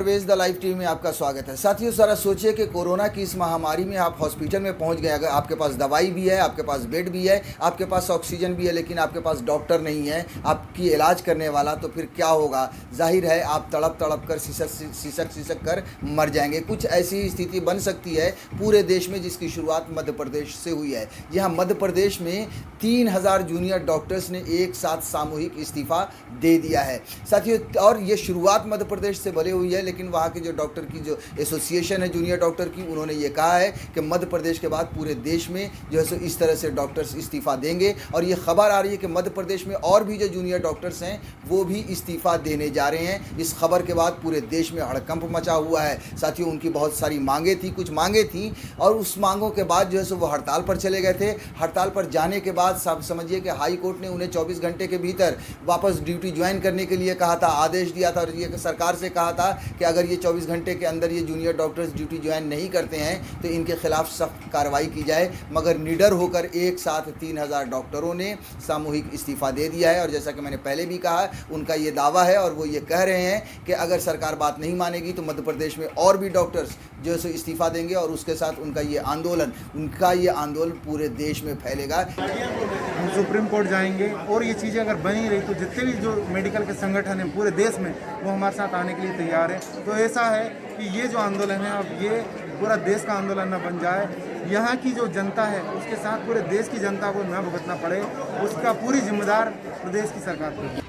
Parvez the live TV में आपका स्वागत है। साथियों, ज़रा सोचिए कि कोरोना की इस महामारी में आप हॉस्पिटल में पहुंच गए। अगर आपके पास दवाई भी है, आपके पास बेड भी है, आपके पास ऑक्सीजन भी है, लेकिन आपके पास डॉक्टर नहीं है आपकी इलाज करने वाला, तो फिर क्या होगा? जाहिर है आप तड़प तड़प कर सिसक कर मर जाएंगे। कुछ ऐसी स्थिति बन सकती है पूरे देश में, जिसकी शुरुआत मध्य प्रदेश से हुई है। यहाँ मध्य प्रदेश में 3000 जूनियर डॉक्टर्स ने एक साथ सामूहिक इस्तीफ़ा दे दिया है साथियों। और ये शुरुआत मध्य प्रदेश से भले हुई है, लेकिन वहाँ के जो डॉक्टर की जो एसोसिएशन है जूनियर डॉक्टर की, उन्होंने ये कहा है कि मध्य प्रदेश के बाद पूरे देश में जो है सो इस तरह से डॉक्टर्स इस्तीफ़ा देंगे। और ये खबर आ रही है कि मध्य प्रदेश में और भी जो जूनियर डॉक्टर्स हैं वो भी इस्तीफ़ा देने जा रहे हैं। इस खबर के बाद पूरे देश में हड़कंप मचा हुआ है साथियों। उनकी बहुत सारी मांगें थी, कुछ मांगें थी, और उस मांगों के बाद जो है सो वो हड़ताल पर चले गए थे। हड़ताल पर जाने के बाद सब समझिए कि हाई कोर्ट ने उन्हें 24 घंटे के भीतर वापस ड्यूटी ज्वाइन करने के लिए कहा था, आदेश दिया था, और ये सरकार से कहा था कि अगर ये 24 घंटे के अंदर ये जूनियर डॉक्टर्स ड्यूटी ज्वाइन नहीं करते हैं तो इनके खिलाफ सख्त कार्रवाई की जाए। मगर निडर होकर एक साथ 3000 डॉक्टरों ने सामूहिक इस्तीफ़ा दे दिया है। और जैसा कि मैंने पहले भी कहा, उनका ये दावा है और वो ये कह रहे हैं कि अगर सरकार बात नहीं मानेगी तो मध्य प्रदेश में और भी डॉक्टर्स जो है सो इस्तीफ़ा देंगे, और उसके साथ उनका ये आंदोलन पूरे देश में फैलेगा। हम सुप्रीम कोर्ट जाएंगे और ये चीज़ें अगर बनी रही तो जितने भी जो मेडिकल के संगठन हैं पूरे देश में वो हमारे साथ आने के लिए तैयार है। तो ऐसा है कि ये जो आंदोलन है अब ये पूरा देश का आंदोलन न बन जाए, यहाँ की जो जनता है उसके साथ पूरे देश की जनता को न भुगतना पड़े, उसका पूरी जिम्मेदार प्रदेश की सरकार पर।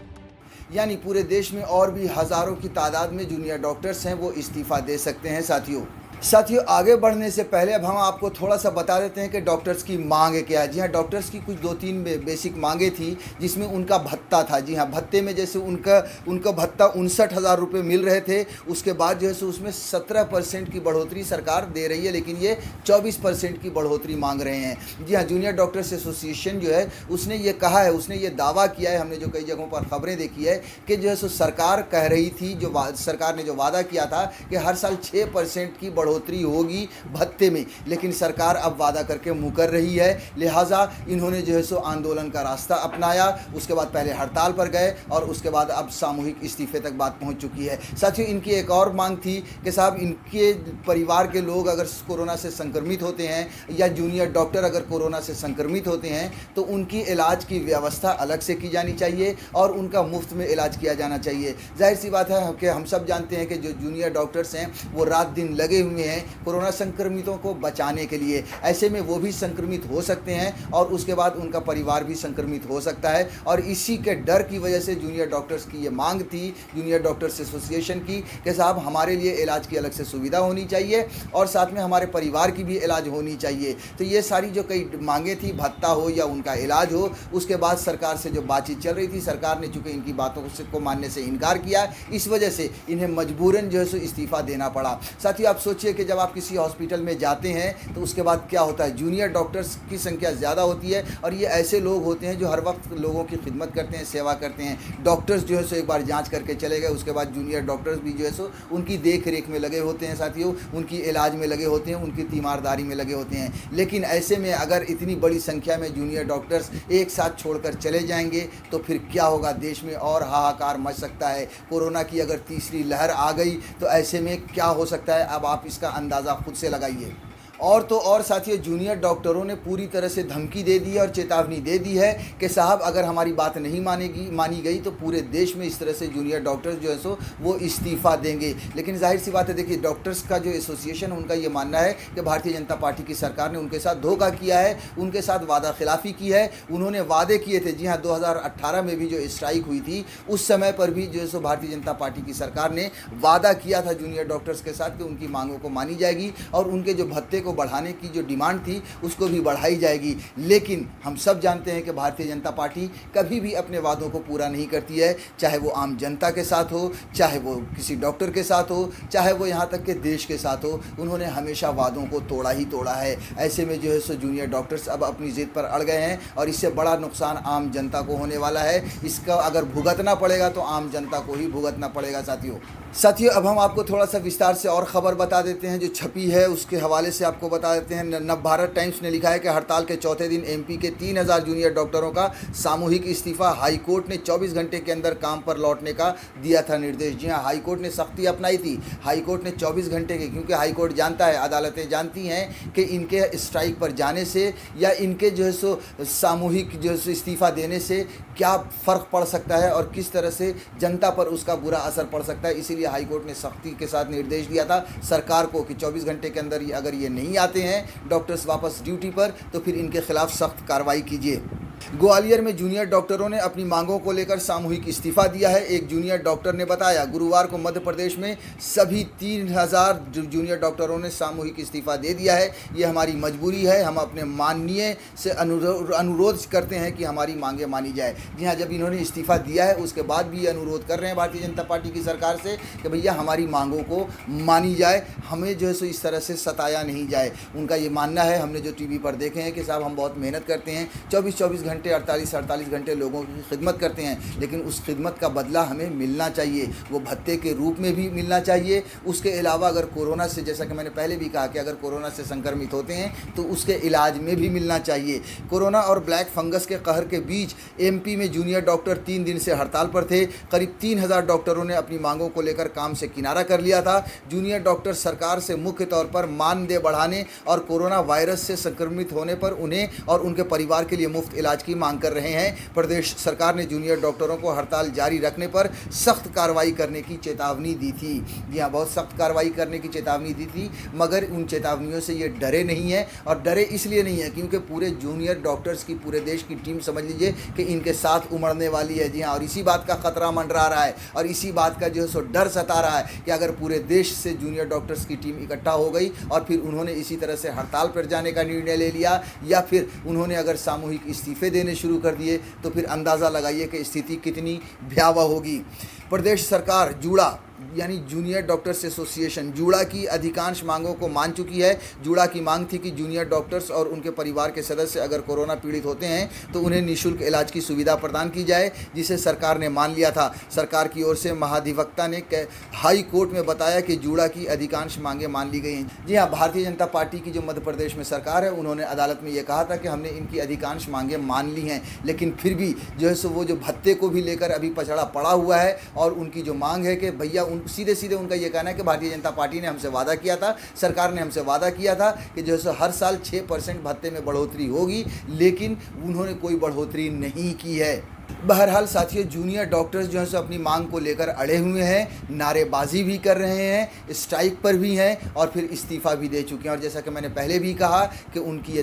यानी पूरे देश में और भी हज़ारों की तादाद में जूनियर डॉक्टर्स हैं, वो इस्तीफ़ा दे सकते हैं साथियों। आगे बढ़ने से पहले अब हम आपको थोड़ा सा बता देते हैं कि डॉक्टर्स की मांग क्या है। जी हाँ, डॉक्टर्स की कुछ 2-3 बेसिक मांगे थी, जिसमें उनका भत्ता था। जी हाँ, भत्ते में जैसे उनका भत्ता 59,000 रुपये मिल रहे थे, उसके बाद जो है सो उसमें 17% की बढ़ोतरी सरकार दे रही है, लेकिन ये 24% की बढ़ोतरी मांग रहे हैं। जी हाँ, जूनियर डॉक्टर्स एसोसिएशन जो है उसने ये कहा है, उसने ये दावा किया है, हमने जो कई जगहों पर खबरें देखी है कि जो है सो सरकार कह रही थी, सरकार ने जो वादा किया था कि हर साल 6% की बढ़ोतरी होगी भत्ते में, लेकिन सरकार अब वादा करके मुकर रही है। लिहाजा इन्होंने जो है सो आंदोलन का रास्ता अपनाया। उसके बाद पहले हड़ताल पर गए और उसके बाद अब सामूहिक इस्तीफे तक बात पहुंच चुकी है साथियों। इनकी एक और मांग थी कि साहब, इनके परिवार के लोग अगर कोरोना से संक्रमित होते हैं या जूनियर डॉक्टर अगर कोरोना से संक्रमित होते हैं तो उनकी इलाज की व्यवस्था अलग से की जानी चाहिए और उनका मुफ्त में इलाज किया जाना चाहिए। जाहिर सी बात है कि हम सब जानते हैं कि जो जूनियर डॉक्टर्स हैं वो रात दिन लगे हुए हैं कोरोना संक्रमितों को बचाने के लिए। ऐसे में वो भी संक्रमित हो सकते हैं और उसके बाद उनका परिवार भी संक्रमित हो सकता है, और इसी के डर की वजह से जूनियर डॉक्टर्स की ये मांग थी, जूनियर डॉक्टर्स एसोसिएशन की, कि साहब हमारे लिए इलाज की अलग से सुविधा होनी चाहिए और साथ में हमारे परिवार की भी इलाज होनी चाहिए। तो ये सारी जो कई मांगें थी, भत्ता हो या उनका इलाज हो, उसके बाद सरकार से जो बातचीत चल रही थी, सरकार ने चूँकि इनकी बातों को मानने से इनकार किया, इस वजह से इन्हें मजबूरन जो है सो इस्तीफ़ा देना पड़ा। साथियों, आप सोचिए कि जब आप किसी हॉस्पिटल में जाते हैं तो उसके बाद क्या होता है, जूनियर डॉक्टर्स की संख्या ज़्यादा होती है और ये ऐसे लोग होते हैं जो हर वक्त लोगों की खिदमत करते हैं, सेवा करते हैं। डॉक्टर्स जो है सो एक बार जांच करके चले गए, उसके बाद जूनियर डॉक्टर्स भी जो है सो उनकी देख रेख में लगे होते हैं साथियों, उनकी इलाज में लगे होते हैं, उनकी तीमारदारी में लगे होते हैं। लेकिन ऐसे में अगर इतनी बड़ी संख्या में जूनियर डॉक्टर्स एक साथ छोड़कर चले जाएंगे तो फिर क्या होगा? देश में और हाहाकार मच सकता है। कोरोना की अगर तीसरी लहर आ गई तो ऐसे में क्या हो सकता है, अब आप इसका अंदाज़ा खुद से लगाइए। और तो और साथियों, जूनियर डॉक्टरों ने पूरी तरह से धमकी दे दी है और चेतावनी दे दी है कि साहब अगर हमारी बात नहीं मानी गई तो पूरे देश में इस तरह से जूनियर डॉक्टर्स जो है सो वो इस्तीफ़ा देंगे। लेकिन जाहिर सी बात है, देखिए डॉक्टर्स का जो एसोसिएशन है उनका ये मानना है कि भारतीय जनता पार्टी की सरकार ने उनके साथ धोखा किया है, उनके साथ वादा खिलाफ़ी की है। उन्होंने वादे किए थे, जी हाँ, 2018 में भी जो स्ट्राइक हुई थी उस समय पर भी जो है सो भारतीय जनता पार्टी की सरकार ने वादा किया था जूनियर डॉक्टर्स के साथ कि उनकी मांगों को मानी जाएगी और उनके जो भत्ते को बढ़ाने की जो डिमांड थी उसको भी बढ़ाई जाएगी। लेकिन हम सब जानते हैं कि भारतीय जनता पार्टी कभी भी अपने वादों को पूरा नहीं करती है, चाहे वो आम जनता के साथ हो, चाहे वो किसी डॉक्टर के साथ हो, चाहे वो यहाँ तक कि देश के साथ हो। उन्होंने हमेशा वादों को तोड़ा ही तोड़ा है। ऐसे में जो है सो जूनियर डॉक्टर्स अब अपनी जिद पर अड़ गए हैं और इससे बड़ा नुकसान आम जनता को होने वाला है। इसका अगर भुगतना पड़ेगा तो आम जनता को ही भुगतना पड़ेगा साथियों। साथियों, अब हम आपको थोड़ा सा विस्तार से और ख़बर बता देते हैं जो छपी है, उसके हवाले से आपको बता देते हैं। नवभारत टाइम्स ने लिखा है कि हड़ताल के चौथे दिन एमपी के 3000 जूनियर डॉक्टरों का सामूहिक इस्तीफा। हाईकोर्ट ने 24 घंटे के अंदर काम पर लौटने का दिया था निर्देश। जी हाँ, हाईकोर्ट ने सख्ती अपनाई थी। हाईकोर्ट ने 24 घंटे के, क्योंकि हाईकोर्ट जानता है, अदालतें जानती हैं कि इनके स्ट्राइक पर जाने से या इनके जो है सो सामूहिक जो है इस्तीफ़ा देने से क्या फ़र्क पड़ सकता है और किस तरह से जनता पर उसका बुरा असर पड़ सकता है। इसीलिए हाईकोर्ट ने सख्ती के साथ निर्देश दिया था सरकार को कि 24 घंटे के अंदर अगर ये नहीं आते हैं डॉक्टर्स वापस ड्यूटी पर, तो फिर इनके खिलाफ सख्त कार्रवाई कीजिए। ग्वालियर में जूनियर डॉक्टरों ने अपनी मांगों को लेकर सामूहिक इस्तीफा दिया है। एक जूनियर डॉक्टर ने बताया, गुरुवार को मध्य प्रदेश में सभी 3000 जूनियर डॉक्टरों ने सामूहिक इस्तीफा दे दिया है। ये हमारी मजबूरी है, हम अपने माननीय से अनुरोध करते हैं कि हमारी मांगें मानी जाए। जी हाँ, जब इन्होंने इस्तीफा दिया है उसके बाद भी ये अनुरोध कर रहे हैं भारतीय जनता पार्टी की सरकार से कि भैया हमारी मांगों को मानी जाए, हमें जो है सो इस तरह से सताया नहीं जाए। उनका ये मानना है, हमने जो टीवी पर देखे हैं कि साहब हम बहुत मेहनत करते हैं, 24-24 घंटे 48-48 घंटे लोगों की खिदमत करते हैं, लेकिन उस खिदमत का बदला हमें मिलना चाहिए, वो भत्ते के रूप में भी मिलना चाहिए। उसके अलावा अगर कोरोना से, जैसा कि मैंने पहले भी कहा कि अगर कोरोना से संक्रमित होते हैं तो उसके इलाज में भी मिलना चाहिए। कोरोना और ब्लैक फंगस के कहर के बीच एमपी में जूनियर डॉक्टर 3 दिन से हड़ताल पर थे। करीब 3000 डॉक्टरों ने अपनी मांगों को लेकर काम से किनारा कर लिया था। जूनियर डॉक्टर सरकार से मुख्य तौर पर मानदेय बढ़ाने और कोरोना वायरस से संक्रमित होने पर उन्हें और उनके परिवार के लिए मुफ्त इलाज की मांग कर रहे हैं। प्रदेश सरकार ने जूनियर डॉक्टरों को हड़ताल जारी रखने पर सख्त कार्रवाई करने की चेतावनी दी थी। जी हाँ, बहुत सख्त कार्रवाई करने की चेतावनी दी थी, मगर उन चेतावनियों से ये डरे नहीं हैं। और डरे इसलिए नहीं है क्योंकि पूरे जूनियर डॉक्टर्स की, पूरे देश की टीम समझ लीजिए कि इनके साथ उमड़ने वाली है। जी हाँ, और इसी बात का खतरा मंडरा रहा है और इसी बात का जो है सो डर सता रहा है कि अगर पूरे देश से जूनियर डॉक्टर्स की टीम इकट्ठा हो गई और फिर उन्होंने इसी तरह से हड़ताल पर जाने का निर्णय ले लिया या फिर उन्होंने अगर सामूहिक इस्तीफे देने शुरू कर दिए तो फिर अंदाज़ा लगाइए कि स्थिति कितनी भयावह होगी। प्रदेश सरकार जूड़ा यानी जूनियर डॉक्टर्स एसोसिएशन जूड़ा की अधिकांश मांगों को मान चुकी है। जूड़ा की मांग थी कि जूनियर डॉक्टर्स और उनके परिवार के सदस्य अगर कोरोना पीड़ित होते हैं तो उन्हें निःशुल्क इलाज की सुविधा प्रदान की जाए, जिसे सरकार ने मान लिया था। सरकार की ओर से महाधिवक्ता ने हाई कोर्ट में बताया कि जूड़ा की अधिकांश मांगें मान ली गई हैं। जी हाँ, भारतीय जनता पार्टी की जो मध्य प्रदेश में सरकार है उन्होंने अदालत में ये कहा था कि हमने इनकी अधिकांश मांगें मान ली हैं, लेकिन फिर भी जो है सो वो जो भत्ते को भी लेकर अभी पछड़ा पड़ा हुआ है और उनकी जो मांग है कि भैया सीधे सीधे उनका ये कहना है कि भारतीय जनता पार्टी ने हमसे वादा किया था, सरकार ने हमसे वादा किया था कि जो है हर साल 6% भत्ते में बढ़ोतरी होगी, लेकिन उन्होंने कोई बढ़ोतरी नहीं की है। बहरहाल साथियों, जूनियर डॉक्टर्स जो है सो अपनी मांग को लेकर अड़े हुए हैं, नारेबाजी भी कर रहे हैं, स्ट्राइक पर भी हैं और फिर इस्तीफ़ा भी दे चुके हैं। और जैसा कि मैंने पहले भी कहा कि उनकी ये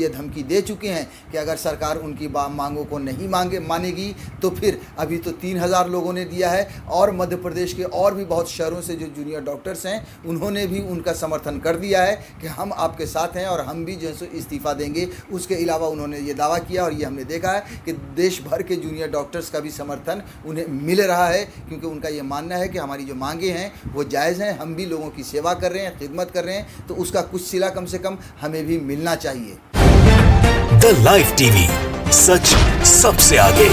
धमकी दे चुके हैं कि अगर सरकार उनकी मांगों को नहीं मानेगी तो फिर अभी तो 3000 लोगों ने दिया है और मध्य प्रदेश के और भी बहुत शहरों से जो जूनियर डॉक्टर्स हैं उन्होंने भी उनका समर्थन कर दिया है कि हम आपके साथ हैं और हम भी जो है सो इस्तीफ़ा देंगे। उसके अलावा उन्होंने ये दावा किया और ये हमने देखा है कि देश भर के जूनियर डॉक्टर्स का भी समर्थन उन्हें मिल रहा है, क्योंकि उनका ये मानना है कि हमारी जो मांगे हैं वो जायज़ हैं, हम भी लोगों की सेवा कर रहे हैं, खिदमत कर रहे हैं, तो उसका कुछ सिला कम से कम हमें भी मिलना चाहिए। द लाइव टीवी, सच सबसे आगे।